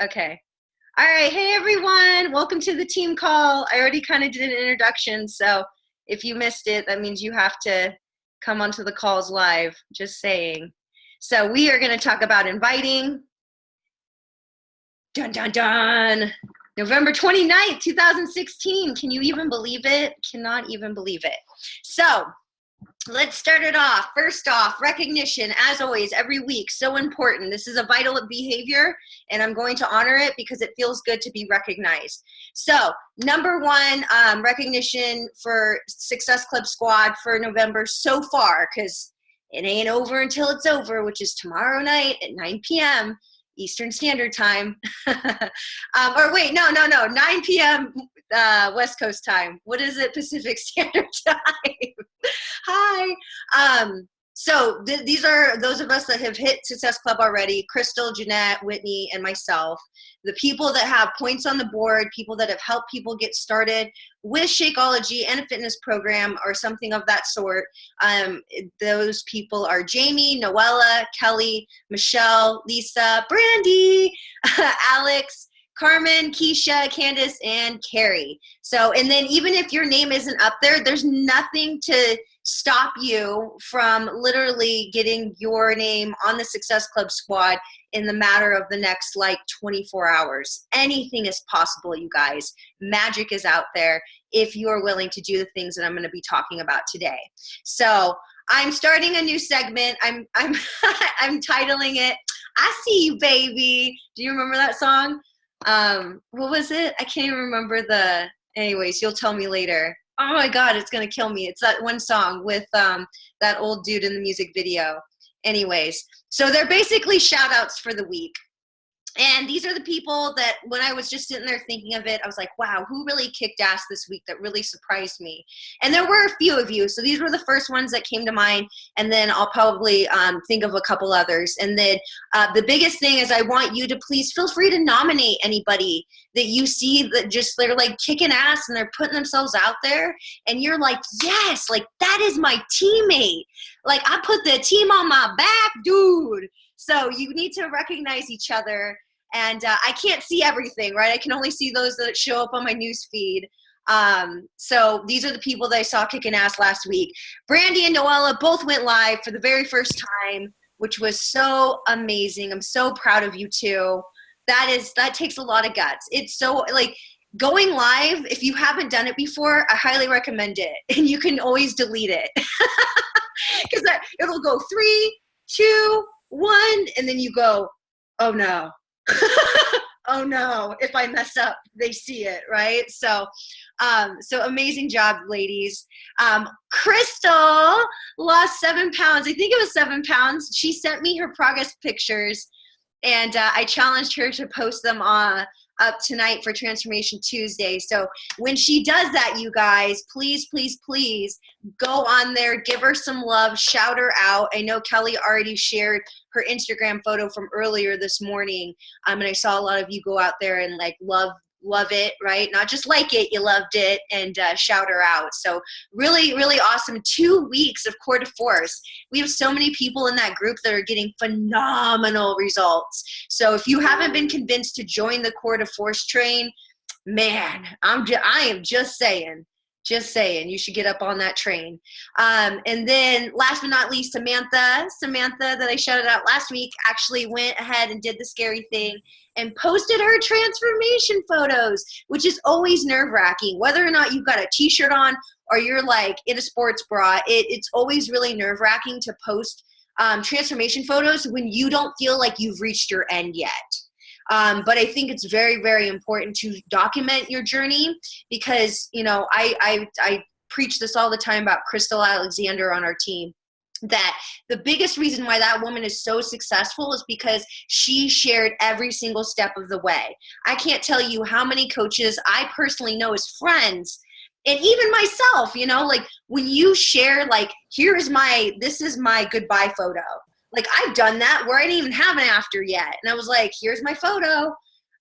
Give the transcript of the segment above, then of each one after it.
Okay. All right. Hey, everyone. Welcome to the team call. I already kind of did an introduction, so if you missed it, that means you have to come onto the calls live. Just saying. So we are going to talk about inviting. Dun, dun, dun. November 29th, 2016. Can you even believe it? Cannot even believe it. So let's start it off. First off, recognition, as always, every week, so important. This is a vital behavior, and I'm going to honor it because it feels good to be recognized. So, number one, recognition for Success Club Squad for November so far, because it ain't over until it's over, which is tomorrow night at 9 p.m. Eastern Standard Time. Or wait, no, 9 p.m. West Coast time. What is it? Pacific Standard Time. Hi. So these are those of us that have hit Success Club already: Crystal, Jeanette, Whitney, and myself. The people that have points on the board, people that have helped people get started with Shakeology and a fitness program or something of that sort. Those people are Jamie, Noella, Kelly, Michelle, Lisa, Brandy, Alex, Carmen, Keisha, Candace, and Carrie. So, and then even if your name isn't up there, there's nothing to stop you from literally getting your name on the Success Club Squad in the matter of the next like 24 hours. Anything is possible, you guys. Magic is out there if you are willing to do the things that I'm going to be talking about today. So I'm starting a new segment. I'm titling it, I See You, Baby. Do you remember that song? What was it? I can't even remember anyways, you'll tell me later. Oh my God, it's going to kill me. It's that one song with that old dude in the music video. Anyways, so they're basically shout outs for the week. And these are the people that when I was just sitting there thinking of it, I was like, wow, who really kicked ass this week that really surprised me? And there were a few of you. So these were the first ones that came to mind. And then I'll probably think of a couple others. And then the biggest thing is I want you to please feel free to nominate anybody that you see that just they're like kicking ass and they're putting themselves out there. And you're like, yes, like that is my teammate. Like I put the team on my back, dude. So you need to recognize each other. And I can't see everything, right? I can only see those that show up on my news feed. So these are the people that I saw kicking ass last week. Brandy and Noella both went live for the very first time, which was so amazing. I'm so proud of you two. That takes a lot of guts. It's so like going live. If you haven't done it before, I highly recommend it. And you can always delete it because it'll go 3, 2, 1, and then you go, oh no. Oh no, if I mess up, they see it, right? So amazing job, ladies. Crystal lost 7 pounds. I think it was 7 pounds. She sent me her progress pictures, and I challenged her to post them up tonight for Transformation Tuesday. So when she does that, you guys, please, please, please go on there, give her some love, shout her out. I know Kelly already shared her Instagram photo from earlier this morning, and I saw a lot of you go out there and like love it, right? Not just like it, you loved it, and shout her out. So really, really awesome 2 weeks of Core to Force. We have so many people in that group that are getting phenomenal results. So if you haven't been convinced to join the Core to Force train, man, I am just saying, you should get up on that train. And then last but not least, Samantha that I shouted out last week actually went ahead and did the scary thing and posted her transformation photos, which is always nerve-wracking. Whether or not you've got a t-shirt on or you're like in a sports bra, it's always really nerve-wracking to post transformation photos when you don't feel like you've reached your end yet. But I think it's very, very important to document your journey because, you know, I preach this all the time about Crystal Alexander on our team, that the biggest reason why that woman is so successful is because she shared every single step of the way. I can't tell you how many coaches I personally know as friends, and even myself, you know, like when you share, like, this is my goodbye photo. Like I've done that where I didn't even have an after yet. And I was like, here's my photo.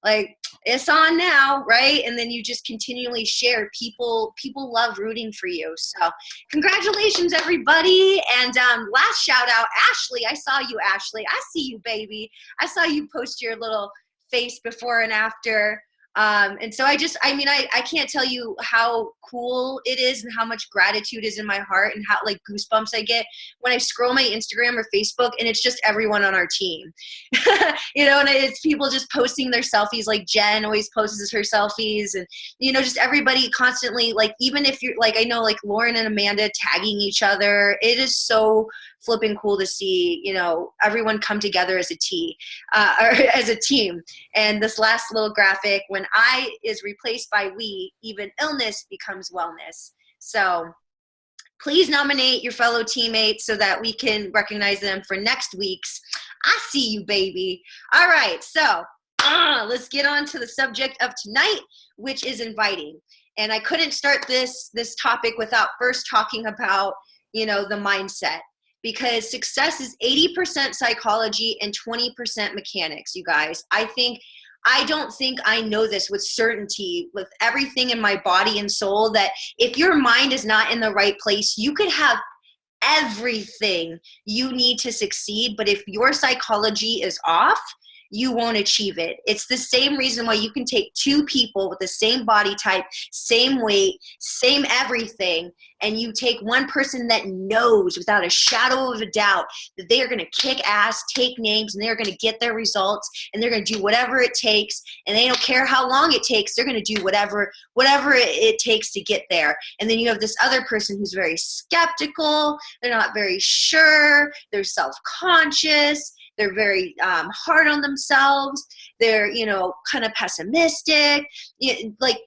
Like it's on now, right? And then you just continually share. People love rooting for you. So congratulations, everybody. And last shout out, Ashley. I saw you, Ashley. I see you, baby. I saw you post your little face before and after. And so I can't tell you how cool it is and how much gratitude is in my heart and how like goosebumps I get when I scroll my Instagram or Facebook and it's just everyone on our team, and it's people just posting their selfies. Like Jen always posts her selfies and, just everybody constantly, like, even if you're like, I know like Lauren and Amanda tagging each other. It is so flipping cool to see, everyone come together as a or as a team. And this last little graphic, when I is replaced by we, even illness becomes wellness. So please nominate your fellow teammates so that we can recognize them for next week's I See You, baby. All right, so let's get on to the subject of tonight, which is inviting. And I couldn't start this topic without first talking about, the mindset. Because success is 80% psychology and 20% mechanics, you guys. I don't think I know this with certainty, with everything in my body and soul, that if your mind is not in the right place, you could have everything you need to succeed. But if your psychology is off, you won't achieve it. It's the same reason why you can take two people with the same body type, same weight, same everything, and you take one person that knows without a shadow of a doubt that they are going to kick ass, take names, and they're going to get their results, and they're going to do whatever it takes, and they don't care how long it takes. They're going to do whatever it takes to get there. And then you have this other person who's very skeptical. They're not very sure. They're self-conscious. They're very hard on themselves. They're, kind of pessimistic. Like,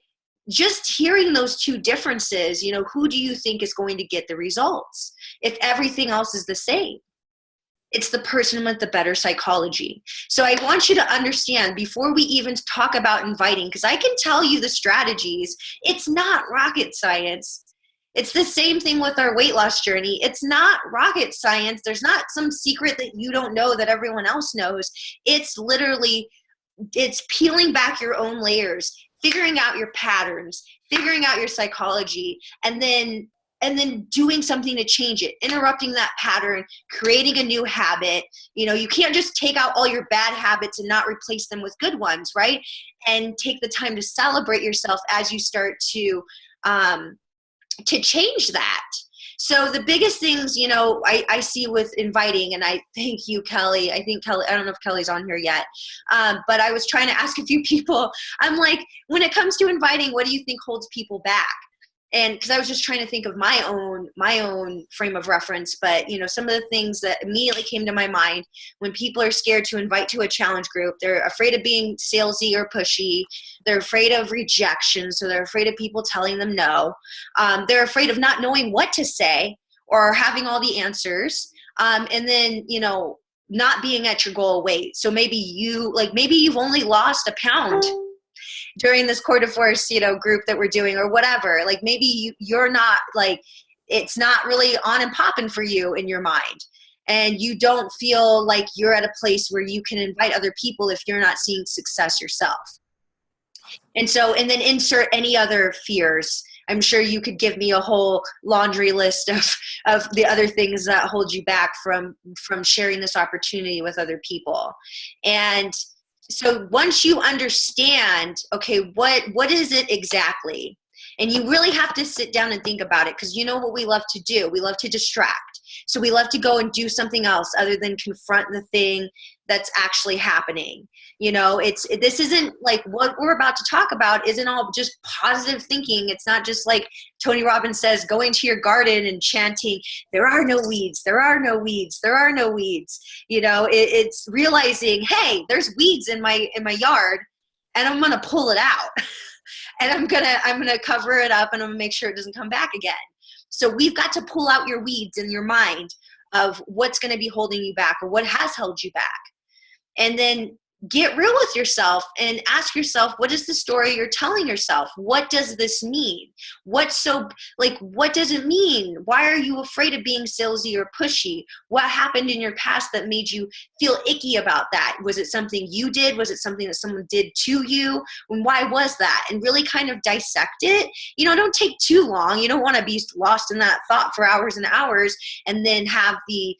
just hearing those two differences, who do you think is going to get the results if everything else is the same? It's the person with the better psychology. So I want you to understand before we even talk about inviting, because I can tell you the strategies. It's not rocket science. It's the same thing with our weight loss journey. It's not rocket science. There's not some secret that you don't know that everyone else knows. It's literally, it's peeling back your own layers, figuring out your patterns, figuring out your psychology, and then doing something to change it, interrupting that pattern, creating a new habit. You can't just take out all your bad habits and not replace them with good ones, right? And take the time to celebrate yourself as you start to change that. So the biggest things, I see with inviting, and I thank you, Kelly. I think Kelly, I don't know if Kelly's on here yet, but I was trying to ask a few people. I'm like, when it comes to inviting, what do you think holds people back? And because I was just trying to think of my own frame of reference, but some of the things that immediately came to my mind when people are scared to invite to a challenge group, they're afraid of being salesy or pushy. They're afraid of rejection, so they're afraid of people telling them no. They're afraid of not knowing what to say or having all the answers, and then not being at your goal weight. So maybe you've only lost a pound during this Core de Force, group that we're doing or whatever. Like maybe you're not like, it's not really on and popping for you in your mind. And you don't feel like you're at a place where you can invite other people if you're not seeing success yourself. And then insert any other fears. I'm sure you could give me a whole laundry list of the other things that hold you back from sharing this opportunity with other people. And so once you understand, okay, what is it exactly? And you really have to sit down and think about it, because you know what we love to do? We love to distract. So we love to go and do something else other than confront the thing that's actually happening. This isn't like what we're about to talk about isn't all just positive thinking. It's not just like Tony Robbins says, going to your garden and chanting, there are no weeds, there are no weeds, there are no weeds. It's realizing, hey, there's weeds in my yard and I'm going to pull it out and I'm going to cover it up and I'm going to make sure it doesn't come back again. So we've got to pull out your weeds in your mind of what's going to be holding you back or what has held you back. And then get real with yourself and ask yourself, what is the story you're telling yourself? What does this mean? What does it mean? Why are you afraid of being salesy or pushy? What happened in your past that made you feel icky about that? Was it something you did? Was it something that someone did to you? And why was that? And really kind of dissect it. Don't take too long. You don't want to be lost in that thought for hours and hours and then have the,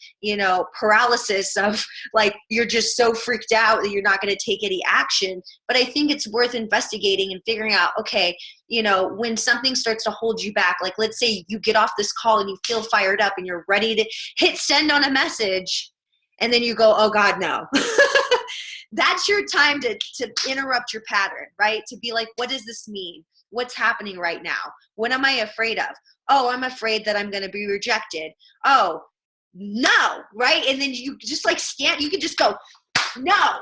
paralysis of like, you're just so freaked out that you're not not going to take any action. But I think it's worth investigating and figuring out, okay, you know, when something starts to hold you back, like let's say you get off this call and you feel fired up and you're ready to hit send on a message, and then you go, oh God, no. That's your time to interrupt your pattern, right? To be like, what does this mean? What's happening right now? What am I afraid of? Oh, I'm afraid that I'm going to be rejected. Oh, no, right? And then you just like stand, you can just go, no.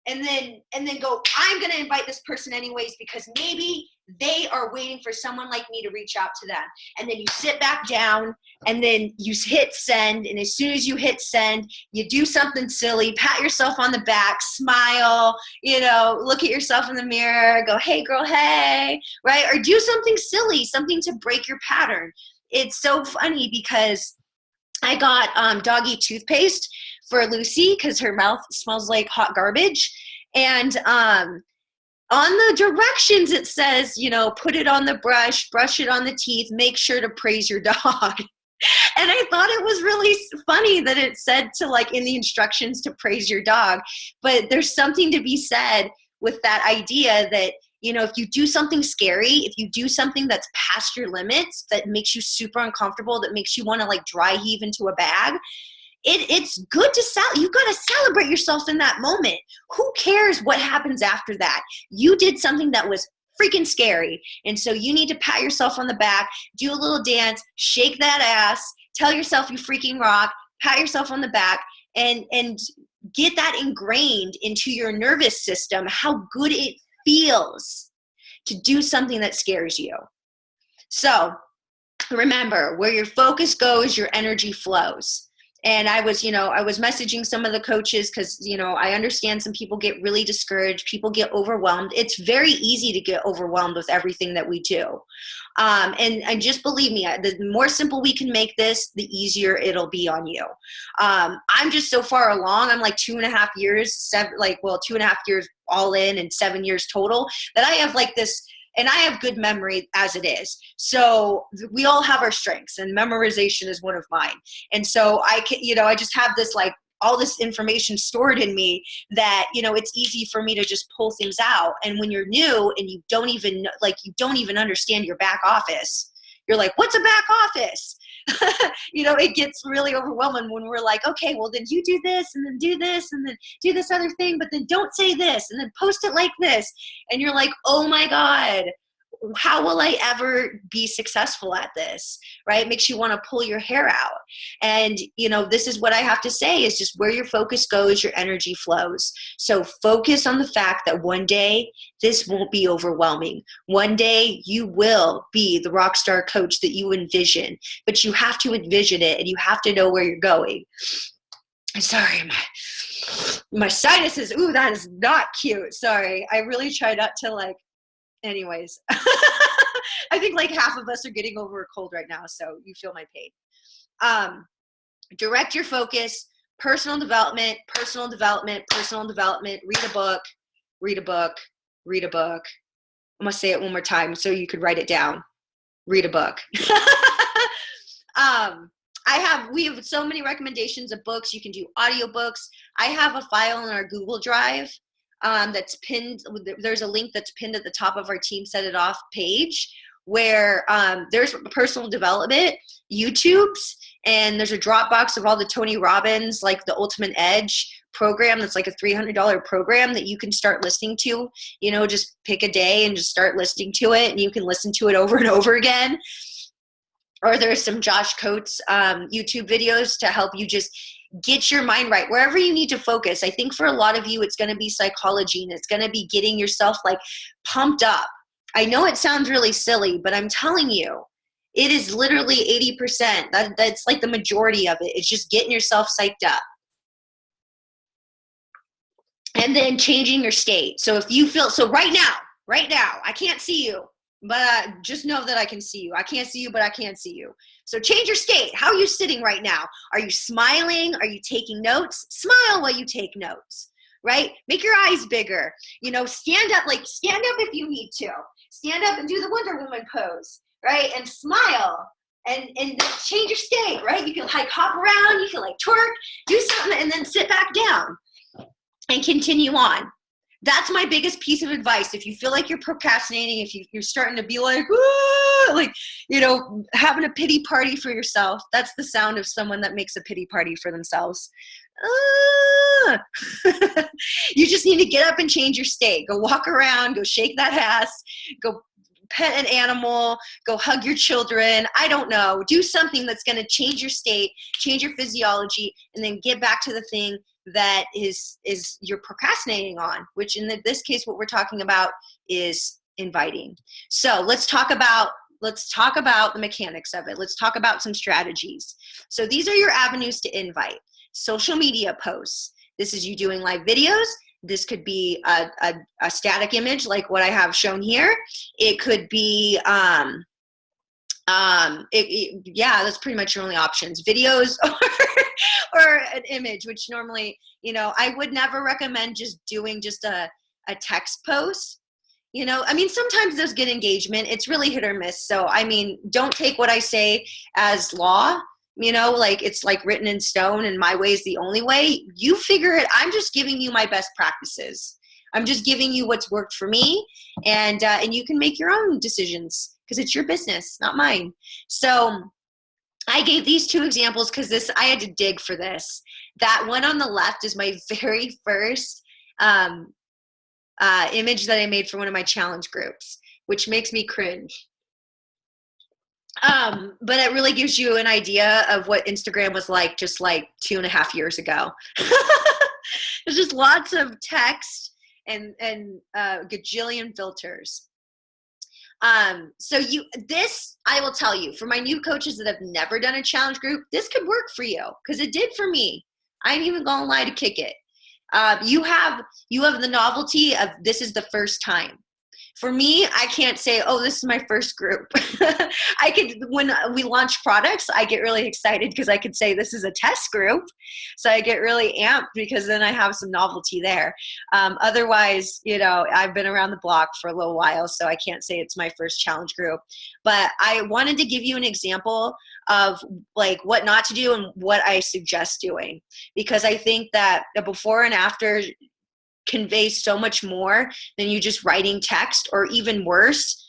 And then go, I'm going to invite this person anyways, because maybe they are waiting for someone like me to reach out to them. And then you sit back down and then you hit send. And as soon as you hit send, you do something silly, pat yourself on the back, smile, you know, look at yourself in the mirror, go, hey girl, hey, right? Or do something silly, something to break your pattern. It's so funny because I got doggy toothpaste for Lucy because her mouth smells like hot garbage. And on the directions, it says, you know, put it on the brush it on the teeth, make sure to praise your dog. And I thought it was really funny that it said to, like, in the instructions to praise your dog. But there's something to be said with that idea that, you know, if you do something scary, if you do something that's past your limits, that makes you super uncomfortable, that makes you want to like dry heave into a bag, it's good to you've got to celebrate yourself in that moment. Who cares what happens after that? You did something that was freaking scary. And so you need to pat yourself on the back, do a little dance, shake that ass, tell yourself you freaking rock, pat yourself on the back, and get that ingrained into your nervous system, how good it feels to do something that scares you. So remember, where your focus goes, your energy flows. And I was messaging some of the coaches because, you know, I understand some people get really discouraged. People get overwhelmed. It's very easy to get overwhelmed with everything that we do. And just believe me, the more simple we can make this, the easier it'll be on you. I'm just so far along. I'm like 2.5 years, 2.5 years all in and 7 years total, that I have like this. And I have good memory as it is. So we all have our strengths, and memorization is one of mine. And so I just have this, like, all this information stored in me that, you know, it's easy for me to just pull things out. And when you're new and you don't even understand your back office, you're like, what's a back office? You know, it gets really overwhelming when we're like, okay, well then you do this and then do this and then do this other thing, but then don't say this and then post it like this. And you're like, oh my God, how will I ever be successful at this, right? It makes you want to pull your hair out. And, you know, this is what I have to say is just where your focus goes, your energy flows. So focus on the fact that one day this won't be overwhelming. One day you will be the rock star coach that you envision, but you have to envision it and you have to know where you're going. Sorry, my sinuses. Ooh, that is not cute. Sorry. I really try not to anyways. I think like half of us are getting over a cold right now, so you feel my pain. Direct your focus, personal development, read a book. I'm going to say it one more time so you could write it down. Read a book. We have so many recommendations of books. You can do audiobooks. I have a file in our Google Drive that's pinned. There's a link that's pinned at the top of our Team Set It Off page where there's personal development YouTubes, and there's a Dropbox of all the Tony Robbins, like the Ultimate Edge program. That's like a $300 program that you can start listening to. You know, just pick a day and just start listening to it, and you can listen to it over and over again. Or there's some Josh Coates YouTube videos to help you just get your mind right wherever you need to focus. I think for a lot of you, it's going to be psychology, and it's going to be getting yourself like pumped up. I know it sounds really silly, but I'm telling you, it is literally 80%. That's like the majority of it. It's just getting yourself psyched up. And then changing your state. So if you feel, so right now, I can't see you, but just know that I can see you. I can't see you, but I can see you. So change your state. How are you sitting right now? Are you smiling? Are you taking notes? Smile while you take notes, right? Make your eyes bigger. You know, stand up if you need to. Stand up and do the Wonder Woman pose, right? And smile and change your state, right? You can like hop around, you can like twerk, do something, and then sit back down. and continue on. That's my biggest piece of advice. If you feel like you're procrastinating, if you're starting to be like, having a pity party for yourself, that's the sound of someone that makes a pity party for themselves. You just need to get up and change your state. Go walk around, go shake that ass, go pet an animal, go hug your children. I don't know. Do something that's going to change your state, change your physiology, and then get back to the thing that is you're procrastinating on, which in this case, what we're talking about is inviting. So let's talk about the mechanics of it. Let's talk about some strategies. So these are your avenues to invite. Social media posts. This is you doing live videos. This could be a static image like what I have shown here. It could be, that's pretty much your only options. Videos or an image, which normally, I would never recommend just doing just a text post. Sometimes those get engagement. It's really hit or miss. So, don't take what I say as law. It's like written in stone and my way is the only way. You figure it. I'm just giving you my best practices. I'm just giving you what's worked for me, and you can make your own decisions because it's your business, not mine. So I gave these two examples because I had to dig for this. That one on the left is my very first image that I made for one of my challenge groups, which makes me cringe. But it really gives you an idea of what Instagram was like just like 2.5 years ago. There's just lots of text and gajillion filters. I will tell you, for my new coaches that have never done a challenge group, this could work for you because it did for me. I ain't even gonna lie to kick it. You have the novelty of this is the first time. For me, I can't say, oh, this is my first group. When we launch products, I get really excited because I could say this is a test group. So I get really amped because then I have some novelty there. Otherwise, I've been around the block for a little while, so I can't say it's my first challenge group. But I wanted to give you an example of like what not to do and what I suggest doing, because I think that the before and after conveys so much more than you just writing text, or even worse.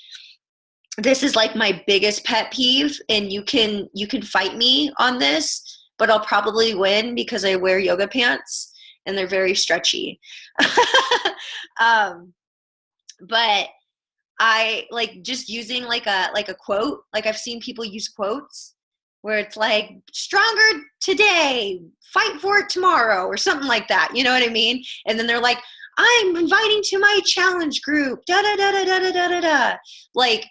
This is like my biggest pet peeve, and you can fight me on this, but I'll probably win because I wear yoga pants and they're very stretchy. But I like just using like a quote. Like I've seen people use quotes where it's like, stronger today, fight for it tomorrow, or something like that. You know what I mean? And then they're like, I'm inviting to my challenge group, da da da da da da da da da. Like,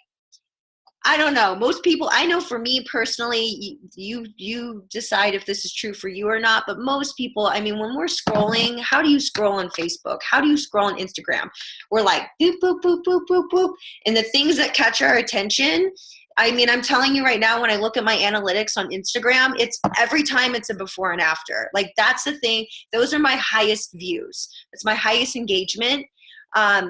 I don't know. Most people, I know for me personally, you decide if this is true for you or not, but most people, when we're scrolling, how do you scroll on Facebook? How do you scroll on Instagram? We're like, boop, boop, boop, boop, boop, boop. And the things that catch our attention, I'm telling you right now, when I look at my analytics on Instagram, it's every time it's a before and after. Like, that's the thing. Those are my highest views. It's my highest engagement.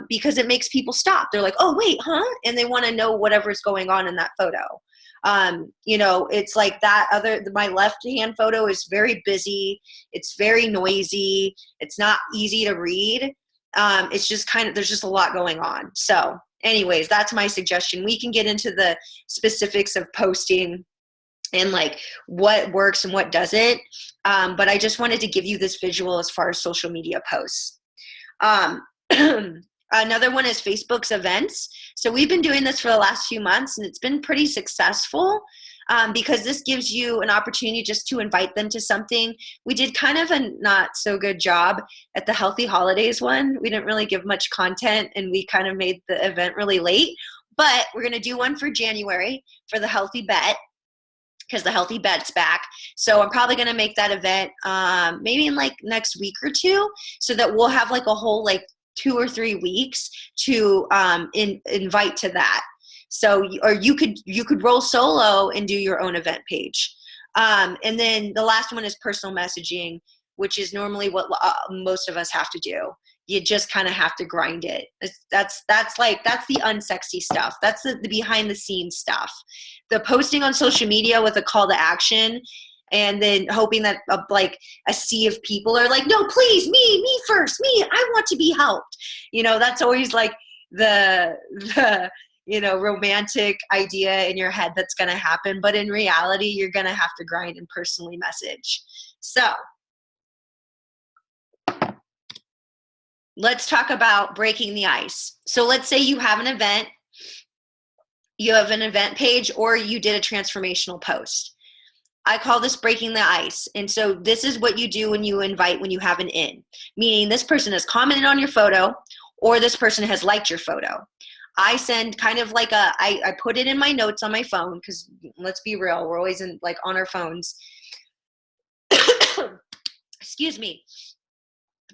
Because it makes people stop. They're like, oh, wait, huh? And they want to know whatever's going on in that photo. It's like my left-hand photo is very busy. It's very noisy. It's not easy to read. It's just there's just a lot going on. So anyways, that's my suggestion. We can get into the specifics of posting and like what works and what doesn't. But I just wanted to give you this visual as far as social media posts. Another one is Facebook's events. So we've been doing this for the last few months, and it's been pretty successful because this gives you an opportunity just to invite them to something. We did kind of a not so good job at the Healthy Holidays one. We didn't really give much content, and we kind of made the event really late. But we're going to do one for January for the Healthy Bet, because the Healthy Bet's back. So I'm probably going to make that event maybe in like next week or two, so that we'll have like a whole like 2 or 3 weeks to invite to that. So, or you could roll solo and do your own event page. And then the last one is personal messaging, which is normally what most of us have to do. You just kind of have to grind it. That's the unsexy stuff. That's the behind the scenes stuff. The posting on social media with a call to action and then hoping that like a sea of people are like, no, please, me first, me, I want to be helped. That's always like the romantic idea in your head that's going to happen. But in reality, you're going to have to grind and personally message. So let's talk about breaking the ice. So let's say you have an event, you have an event page, or you did a transformational post. I call this breaking the ice. And so this is what you do when you have an in, meaning this person has commented on your photo or this person has liked your photo. I send kind of like I put it in my notes on my phone, because let's be real, we're always on our phones. Excuse me.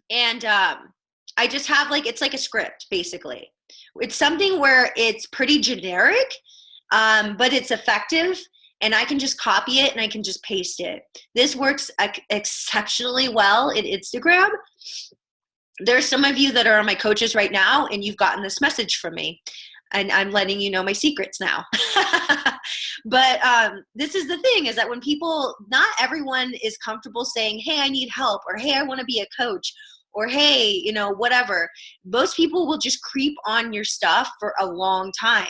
And I just have it's like a script, basically. It's something where it's pretty generic, but it's effective, and I can just copy it and I can just paste it. This works exceptionally well in Instagram. There's some of you that are my coaches right now, and you've gotten this message from me, and I'm letting you know my secrets now. But this is the thing, is that when not everyone is comfortable saying, hey, I need help, or hey, I want to be a coach, or hey, whatever. Most people will just creep on your stuff for a long time.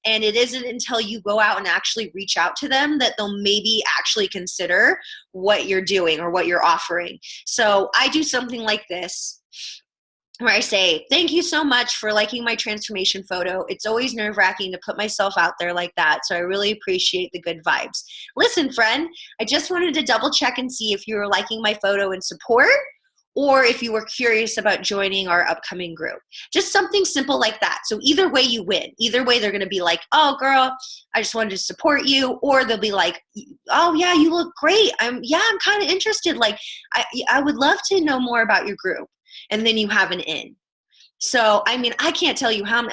And it isn't until you go out and actually reach out to them that they'll maybe actually consider what you're doing or what you're offering. So I do something like this, where I say, thank you so much for liking my transformation photo. It's always nerve-wracking to put myself out there like that, so I really appreciate the good vibes. Listen, friend, I just wanted to double check and see if you were liking my photo in support, or if you were curious about joining our upcoming group. Just something simple like that. So either way you win. Either way they're going to be like, oh girl, I just wanted to support you. Or they'll be like, oh yeah, you look great. I'm kind of interested. Like I would love to know more about your group. And then you have an in. So, I mean, I can't tell you how,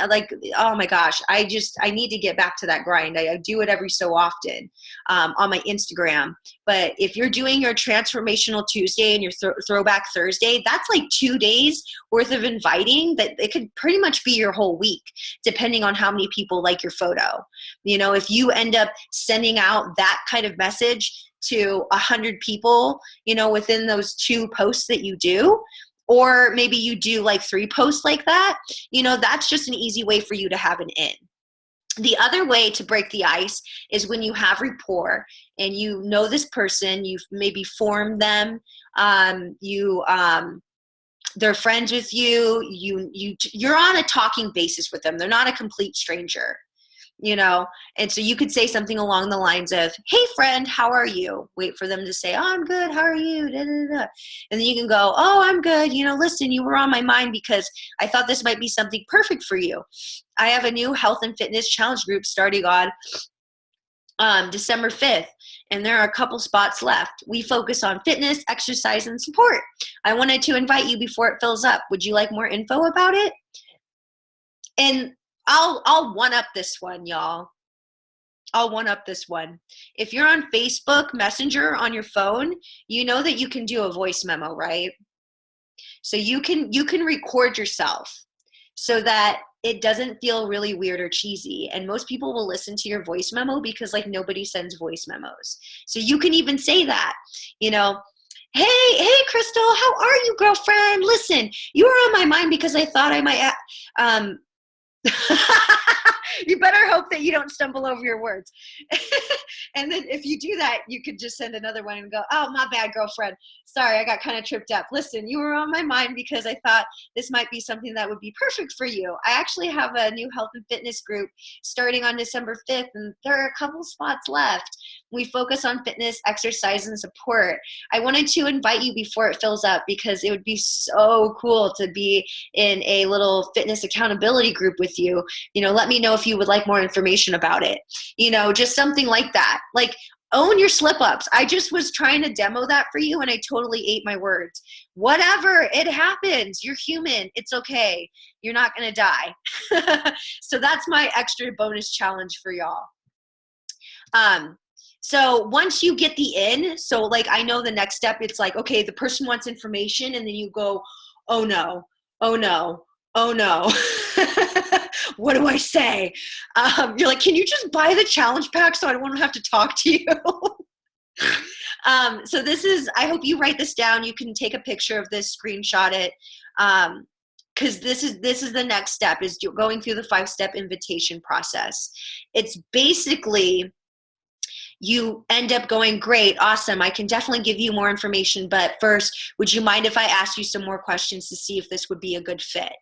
oh my gosh, I need to get back to that grind. I do it every so often on my Instagram. But if you're doing your Transformational Tuesday and your Throwback Thursday, that's like 2 days worth of inviting that it could pretty much be your whole week, depending on how many people like your photo. If you end up sending out that kind of message to 100 people, within those 2 posts that you do, or maybe you do like 3 posts like that, that's just an easy way for you to have an in. The other way to break the ice is when you have rapport and you know this person, you've maybe formed them, they're friends with you, you're on a talking basis with them. They're not a complete stranger. And so you could say something along the lines of, hey friend, how are you? Wait for them to say, oh, I'm good. How are you? Da, da, da. And then you can go, oh, I'm good. Listen, you were on my mind because I thought this might be something perfect for you. I have a new health and fitness challenge group starting on December 5th, and there are a couple spots left. We focus on fitness, exercise, and support. I wanted to invite you before it fills up. Would you like more info about it? And I'll one-up this one, y'all. I'll one-up this one. If you're on Facebook Messenger on your phone, you know that you can do a voice memo, right? So you can record yourself so that it doesn't feel really weird or cheesy. And most people will listen to your voice memo because nobody sends voice memos. So you can even say that, hey, Crystal, how are you, girlfriend? Listen, you were on my mind because I thought I might, you better hope that you don't stumble over your words. And then if you do that, you could just send another one and go, oh, my bad, girlfriend. Sorry, I got kind of tripped up. Listen, you were on my mind because I thought this might be something that would be perfect for you. I actually have a new health and fitness group starting on December 5th, and there are a couple spots left. We focus on fitness, exercise, and support. I wanted to invite you before it fills up because it would be so cool to be in a little fitness accountability group with you. Let me know if you would like more information about it. Just something like that. Like, own your slip-ups. I just was trying to demo that for you, and I totally ate my words. Whatever, it happens. You're human. It's okay. You're not going to die. So that's my extra bonus challenge for y'all. So once you get the in, so I know the next step, it's okay, the person wants information, and then you go, oh no, oh no, oh no. What do I say? You're like, can you just buy the challenge pack so I don't want to have to talk to you? So this is, I hope you write this down. You can take a picture of this, screenshot it. Because this is the next step, is going through the 5-step invitation process. It's basically, you end up going, great, awesome, I can definitely give you more information, but first, would you mind if I asked you some more questions to see if this would be a good fit?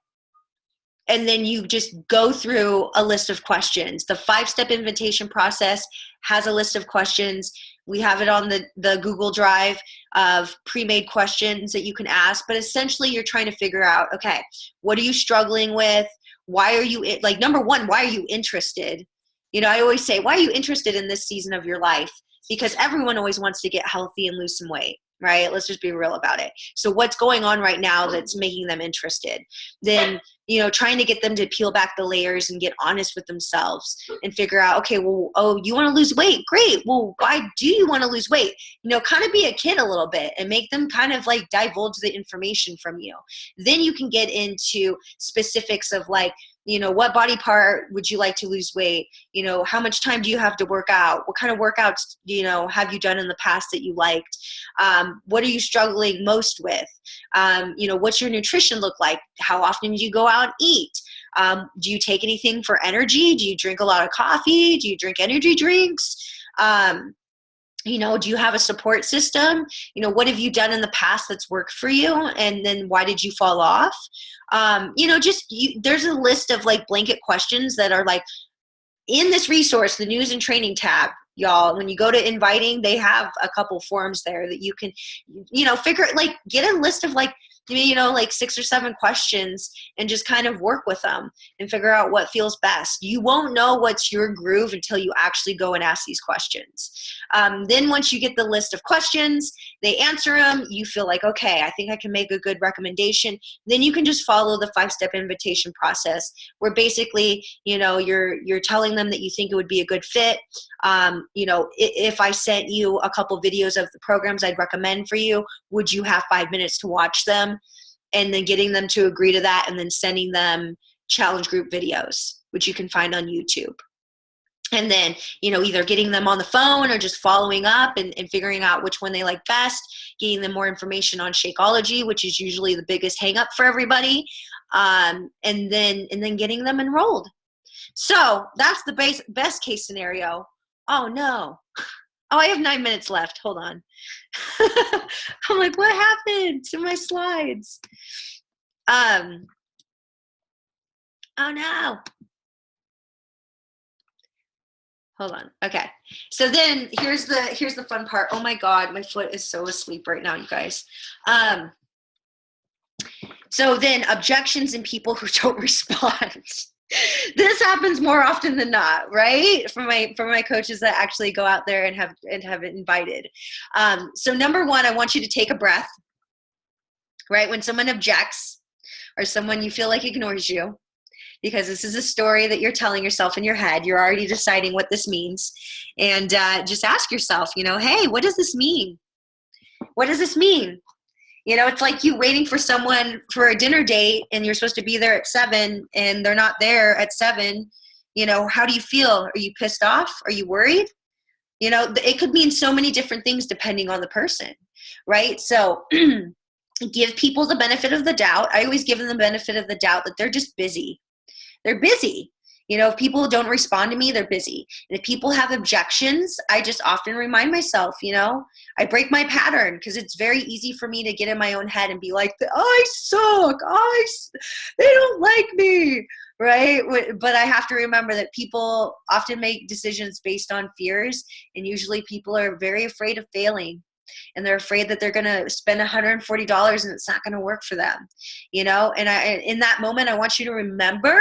And then you just go through a list of questions. The 5-step invitation process has a list of questions. We have it on the Google Drive of pre-made questions that you can ask. But essentially, you're trying to figure out, okay, what are you struggling with? Why are you, like, number one, why are you interested? You know, I always say, why are you interested in this season of your life? Because everyone always wants to get healthy and lose some weight, right? Let's just be real about it. So what's going on right now that's making them interested? Then, you know, trying to get them to peel back the layers and get honest with themselves and figure out, okay, well, oh, you want to lose weight? Great. Well, why do you want to lose weight? You know, kind of be a kid a little bit and make them kind of like divulge the information from you. Then you can get into specifics of, like, you know, what body part would you like to lose weight? You know, how much time do you have to work out? What kind of workouts, you know, have you done in the past that you liked? What are you struggling most with? You know, what's your nutrition look like? How often do you go out and eat? Do you take anything for energy? Do you drink a lot of coffee? Do you drink energy drinks? You know, do you have a support system? You know, what have you done in the past that's worked for you? And then why did you fall off? You know, there's a list of like blanket questions that are like in this resource, the news and training tab, y'all. When you go to inviting, they have a couple forms there that you can, you know, get a list of like, you know, like 6 or 7 questions and just kind of work with them and figure out what feels best. You won't know what's your groove until you actually go and ask these questions. Then once you get the list of questions, they answer them, you feel like, okay, I think I can make a good recommendation. Then you can just follow the 5-step invitation process, where basically, you know, you're telling them that you think it would be a good fit. You know, if I sent you a couple videos of the programs I'd recommend for you, would you have 5 minutes to watch them? And then getting them to agree to that, and then sending them challenge group videos, which you can find on YouTube. And then, you know, either getting them on the phone or just following up and figuring out which one they like best, getting them more information on Shakeology, which is usually the biggest hang up for everybody, and then getting them enrolled. So that's the best case scenario. Oh no. Oh, I have 9 minutes left. Hold on. I'm like, what happened to my slides? Oh no. Hold on. Okay. So then here's the fun part. Oh my God, my foot is so asleep right now, you guys. So then objections and people who don't respond. This happens more often than not, right? For my coaches that actually go out there and have it invited. So number one, I want you to take a breath, right? When someone objects or someone you feel like ignores you, because this is a story that you're telling yourself in your head, you're already deciding what this means. And just ask yourself, you know, hey, what does this mean? What does this mean? You know, it's like you waiting for someone for a dinner date and you're supposed to be there at 7 and they're not there at 7. You know, how do you feel? Are you pissed off? Are you worried? You know, it could mean so many different things depending on the person, right? So give people the benefit of the doubt. I always give them the benefit of the doubt that they're just busy. They're busy. You know, if people don't respond to me, they're busy. And if people have objections, I just often remind myself, you know, I break my pattern, because it's very easy for me to get in my own head and be like, I suck. They don't like me, right? But I have to remember that people often make decisions based on fears. And usually people are very afraid of failing. And they're afraid that they're going to spend $140 and it's not going to work for them, you know? And in that moment, I want you to remember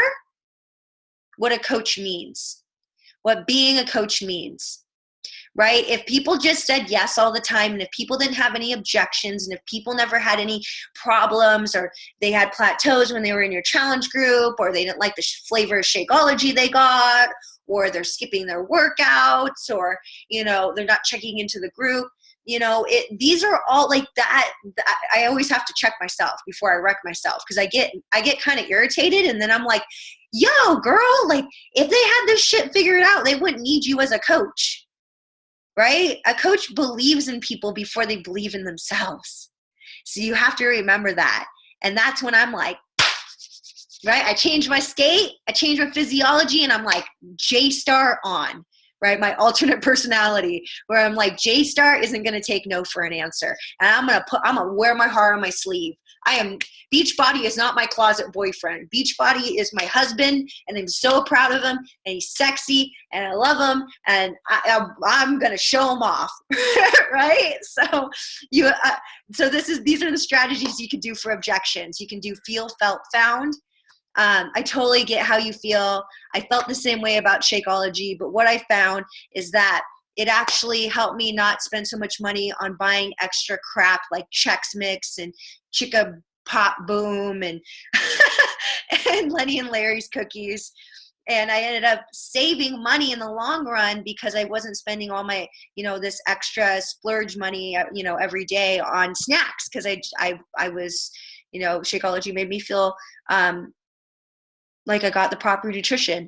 what a coach means, what being a coach means, right? If people just said yes all the time, and if people didn't have any objections, and if people never had any problems, or they had plateaus when they were in your challenge group, or they didn't like the flavor of Shakeology they got, or they're skipping their workouts, or, you know, they're not checking into the group, you know, these are all like that. I always have to check myself before I wreck myself, because I get kind of irritated, and then I'm like, yo, girl, like, if they had this shit figured out, they wouldn't need you as a coach. right? A coach believes in people before they believe in themselves. So you have to remember that. And that's when I'm like, right? I change my skate, I change my physiology, and I'm like, J-Star on, right? My alternate personality, where I'm like, J-Star isn't going to take no for an answer. And I'm going to wear my heart on my sleeve. Beachbody is not my closet boyfriend. Beachbody is my husband, and I'm so proud of him, and he's sexy, and I love him, and I'm going to show him off, right? So these are the strategies you can do for objections. You can do feel, felt, found. I totally get how you feel. I felt the same way about Shakeology, but what I found is that it actually helped me not spend so much money on buying extra crap like Chex Mix and Chica Pop Boom and and Lenny and Larry's cookies. And I ended up saving money in the long run because I wasn't spending all my, this extra splurge money, every day on snacks, because I was, Shakeology made me feel like I got the proper nutrition.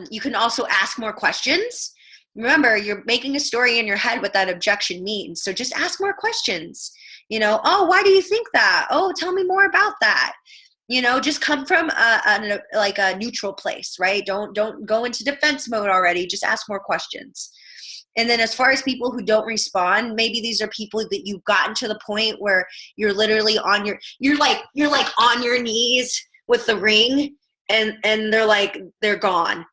You can also ask more questions. Remember, you're making a story in your head what that objection means. So just ask more questions. Oh, why do you think that? Oh, tell me more about that. Just come from a neutral place, right? Don't go into defense mode already. Just ask more questions. And then as far as people who don't respond, maybe these are people that you've gotten to the point where you're literally you're like on your knees with the ring, and they're gone.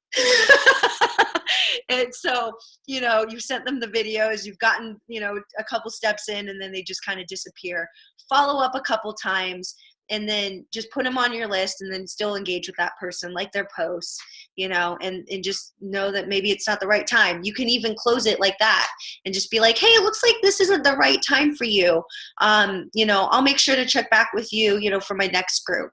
And so, you've sent them the videos, you've gotten, a couple steps in, and then they just kind of disappear. Follow up a couple times, and then just put them on your list, and then still engage with that person, like their posts, and just know that maybe it's not the right time. You can even close it like that and just be like, hey, it looks like this isn't the right time for you. I'll make sure to check back with you, for my next group,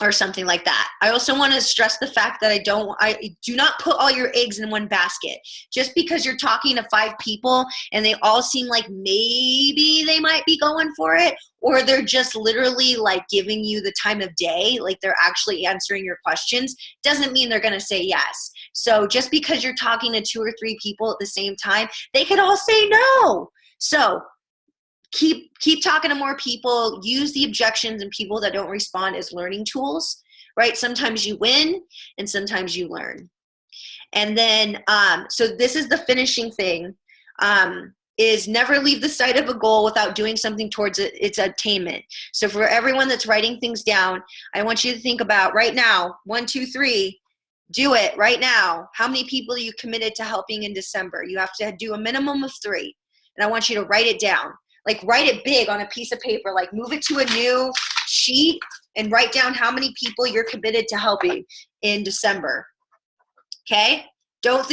or something like that. I also want to stress the fact that I do not put all your eggs in one basket. Just because you're talking to 5 people and they all seem like maybe they might be going for it, or they're just literally like giving you the time of day, like they're actually answering your questions, doesn't mean they're going to say yes. So just because you're talking to 2 or 3 people at the same time, they could all say no. So keep talking to more people. Use the objections and people that don't respond as learning tools, right? Sometimes you win and sometimes you learn. And then, so this is the finishing thing, is never leave the sight of a goal without doing something towards its attainment. So for everyone that's writing things down, I want you to think about right now, 1, 2, 3, do it right now. How many people are you committed to helping in December? You have to do a minimum of 3. And I want you to write it down. Like write it big on a piece of paper, like move it to a new sheet and write down how many people you're committed to helping in December. Okay? Don't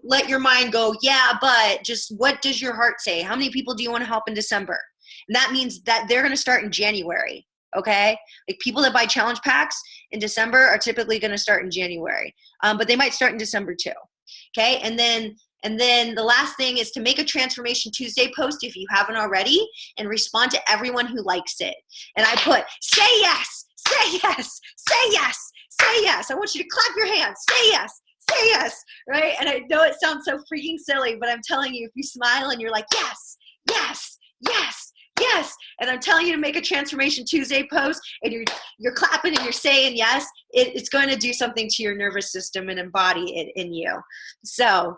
let your mind go, yeah, but just what does your heart say? How many people do you want to help in December? And that means that they're going to start in January. Okay? Like people that buy challenge packs in December are typically going to start in January. But they might start in December too. Okay? And then the last thing is to make a Transformation Tuesday post if you haven't already, and respond to everyone who likes it. And I put, say yes, say yes, say yes, say yes. I want you to clap your hands, say yes, say yes, right? And I know it sounds so freaking silly, but I'm telling you, if you smile and you're like, yes, yes, yes, yes, and I'm telling you to make a Transformation Tuesday post, and you're clapping and you're saying yes, it's going to do something to your nervous system and embody it in you. So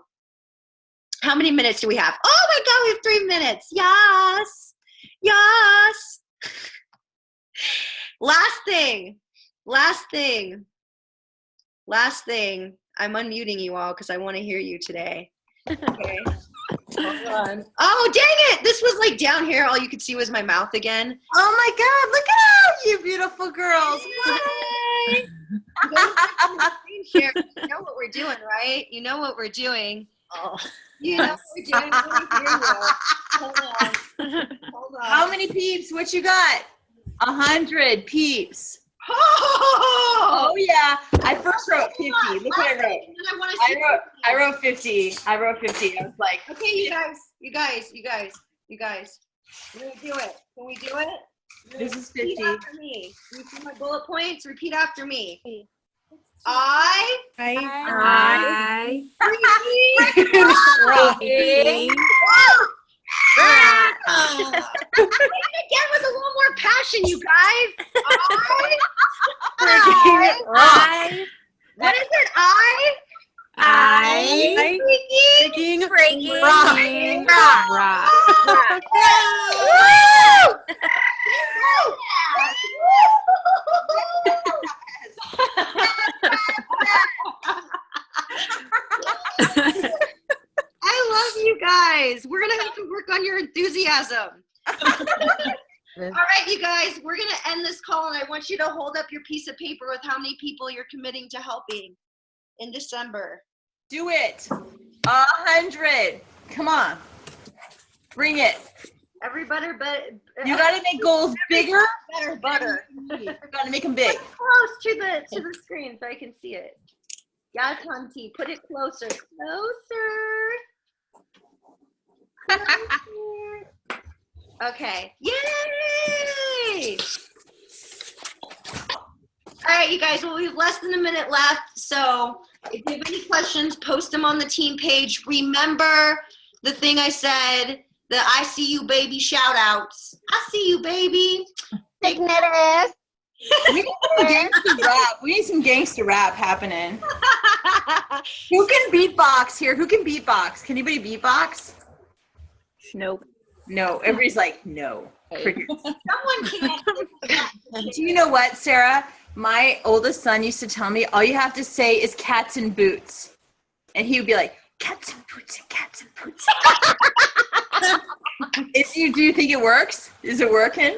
how many minutes do we have? Oh my God, we have 3 minutes. Yes. Yes. Last thing. I'm unmuting you all because I want to hear you today. Okay. Hold on. Oh, dang it. This was like down here. All you could see was my mouth again. Oh my God. Look at all you beautiful girls. Hi. You know what we're doing, right? You know what we're doing. Oh. You know what we're doing. Let me hear you. Hold on. How many peeps? What you got? 100 peeps. Oh yeah. I first wrote 50. Look what I wrote. I wrote 50. I was like, okay, you guys. Can we do it? This is 50. Repeat after me. You see my bullet points? Repeat after me. I freaking again with a little more passion, you guys. What is it? freaking rock. I love you guys. We're gonna have to work on your enthusiasm. All right, you guys, we're gonna end this call, and I want you to hold up your piece of paper with how many people you're committing to helping in December. Do it. 100. Come on. Bring it. Everybody, but You got to make goals bigger. butter. You got to make them big. Close to the screen so I can see it. Yes, Hunty, put it closer. Okay. Yay! All right, you guys, well, we have less than a minute left, so if you have any questions, post them on the team page. Remember the thing I said, the I see you baby shout outs. I see you baby. Signature. We need some gangster rap. We need some gangster rap happening. Who can beatbox here? Who can beatbox? Can anybody beatbox? Nope. No. Everybody's like, no. Someone can't. Do you know what, Sarah? My oldest son used to tell me, all you have to say is cats and boots. And he would be like, cats and boots and cats and boots. Do you think it works? Is it working?